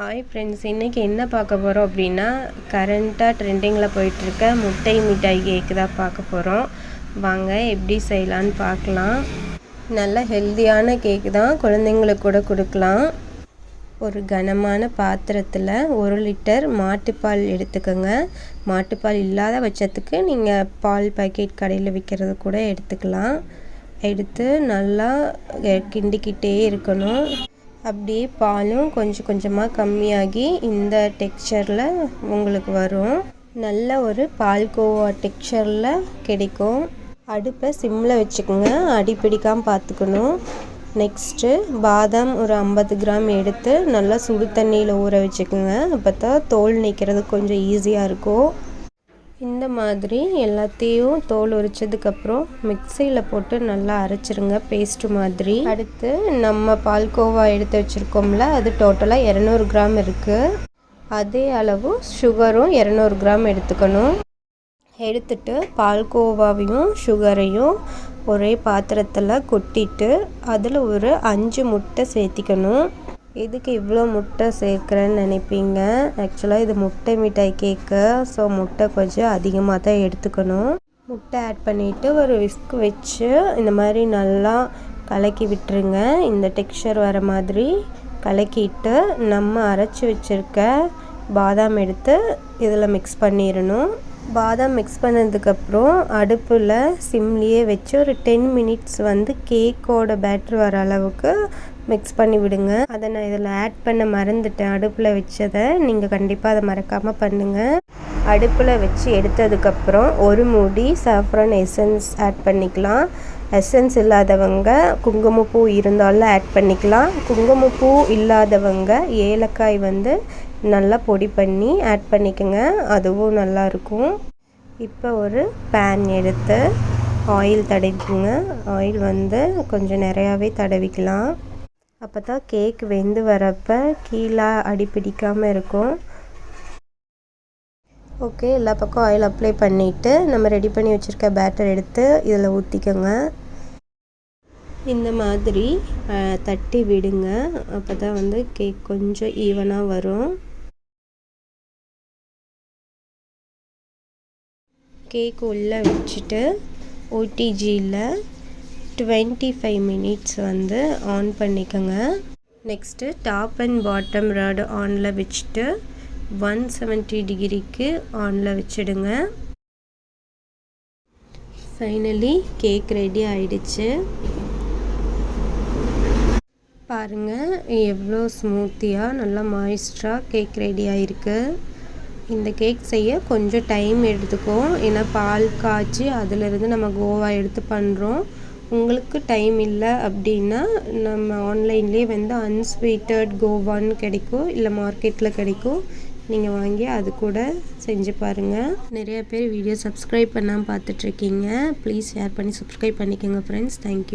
Hi friends, இன்றைக்கி என்ன பார்க்க போகிறோம் அப்படின்னா கரண்ட்டாக ட்ரெண்டிங்கில் போயிட்டுருக்க முட்டை மிட்டாய் கேக்கு தான் பார்க்க போகிறோம். வாங்க எப்படி செய்யலான்னு பார்க்கலாம். நல்ல ஹெல்த்தியான கேக்கு தான், குழந்தைங்களுக்கு கூட கொடுக்கலாம். ஒரு கனமான பாத்திரத்தில் 1 லிட்டர் மாட்டுப்பால் எடுத்துக்கோங்க. மாட்டுப்பால் இல்லாத பட்சத்துக்கு நீங்கள் பால் பாக்கெட் கடையில் விற்கிறது கூட எடுத்துக்கலாம். எடுத்து நல்லா கிண்டிக்கிட்டே இருக்கணும். அப்படியே பாலும் கொஞ்சம் கொஞ்சமாக கம்மியாகி இந்த டெக்ஸ்சரில் உங்களுக்கு வரும். நல்ல ஒரு பால்கோவா டெக்ஸ்சரில் கிடைக்கும். அடுப்பை சிம்மில் வச்சுக்கோங்க, அடி பிடிக்காமல் பார்த்துக்கணும். நெக்ஸ்ட்டு பாதாம் ஒரு 50 கிராம் எடுத்து நல்லா சுடு தண்ணியில் ஊற வச்சுக்கோங்க. அப்போ தான் தோல் நீக்கிறது கொஞ்சம் ஈஸியாக இருக்கும். இந்த மாதிரி எல்லாத்தையும் தோல் உரிச்சதுக்கப்புறம் மிக்சியில் போட்டு நல்லா அரைச்சிருங்க, பேஸ்ட்டு மாதிரி. அடுத்து நம்ம பால்கோவா எடுத்து வச்சுருக்கோம்ல, அது டோட்டலாக 200 கிராம் இருக்குது. அதே அளவு சுகரும் 200 கிராம் எடுத்துக்கணும். எடுத்துட்டு பால்கோவாவையும் சுகரையும் ஒரே பாத்திரத்தில் கொட்டிட்டு அதில் ஒரு 5 முட்டை சேர்த்திக்கணும். எதுக்கு இவ்வளோ முட்டை சேர்க்குறேன்னு நினைப்பீங்க. ஆக்சுவலாக இது முட்டை மிட்டாய் கேக்கு, ஸோ முட்டை கொஞ்சம் அதிகமாக தான் எடுத்துக்கணும். முட்டை ஆட் பண்ணிவிட்டு ஒரு விஸ்க் வச்சு இந்த மாதிரி நல்லா கலக்கி விட்டுருங்க. இந்த டெக்ஸ்சர் வர மாதிரி கலக்கிட்டு நம்ம அரைச்சி வச்சுருக்க பாதாம் எடுத்து இதில் மிக்ஸ் பண்ணிடணும். பாதாம் மிக்ஸ் பண்ணதுக்கப்புறம் அடுப்பில் சிம்லேயே வச்சு ஒரு 10 மினிட்ஸ் கேக்கோட பேட்டர் வர அளவுக்கு மிக்ஸ் பண்ணி விடுங்க. அதை நான் இதில் ஆட் பண்ண மறந்துட்டேன். அடுப்பில் வச்சதை நீங்கள் கண்டிப்பாக அதை மறக்காமல் பண்ணுங்கள். அடுப்பில் வச்சு எடுத்ததுக்கப்புறம் ஒரு மூடி சாஃப்ரான் எசன்ஸ் ஆட் பண்ணிக்கலாம். எசன்ஸ் இல்லாதவங்க குங்குமப்பூ இருந்தாலும் ஆட் பண்ணிக்கலாம். குங்குமப்பூ இல்லாதவங்க ஏலக்காய் நல்லா பொடி பண்ணி ஆட் பண்ணிக்கோங்க, அதுவும் நல்லாயிருக்கும். இப்போ ஒரு பேன் எடுத்து ஆயில் தடவிக்குங்க. ஆயில் கொஞ்சம் நிறையாவே தடவிக்கலாம். அப்போ தான் கேக் வெந்து வரப்போ கீழே அடி பிடிக்காமல் இருக்கும். ஓகே, எல்லா பக்கம் ஆயில் அப்ளை பண்ணிவிட்டு நம்ம ரெடி பண்ணி வச்சுருக்க பேட்டர் எடுத்து இதில் ஊற்றிக்கோங்க. இந்த மாதிரி தட்டி விடுங்க, அப்போ தான் கேக் கொஞ்சம் ஈவனாக வரும். கேக் உள்ளே வச்சுட்டு ஓடிஜியில் 25 மினிட்ஸ் ஆன் பண்ணிக்கோங்க. Next top and bottom rod ஆனில் வச்சுட்டு 170 டிகிரிக்கு ஆனில் வச்சுடுங்க. ஃபைனலி கேக் ரெடி ஆயிடுச்சு. பாருங்கள் எவ்வளோ ஸ்மூத்தியாக நல்லா மாய்ஸ்டராக கேக் ரெடி ஆகிருக்கு. இந்த கேக் செய்ய கொஞ்சம் டைம் எடுத்துக்கும், ஏன்னா பால் காய்ச்சி அதிலிருந்து நம்ம கோவா எடுத்து பண்ணுறோம். உங்களுக்கு டைம் இல்லை அப்படின்னா நம்ம ஆன்லைன்லேயே அன்ஸ்வீட்டட் கோவான்னு கிடைக்கும், இல்லை மார்க்கெட்டில் கிடைக்கும். நீங்கள் வாங்கி அது கூட செஞ்சு பாருங்கள். நிறைய பேர் வீடியோ சப்ஸ்கிரைப் பண்ணாமல் பார்த்துட்ருக்கீங்க. ப்ளீஸ் ஷேர் பண்ணி சப்ஸ்கிரைப் பண்ணிக்கோங்க ஃப்ரெண்ட்ஸ். தேங்க்யூ.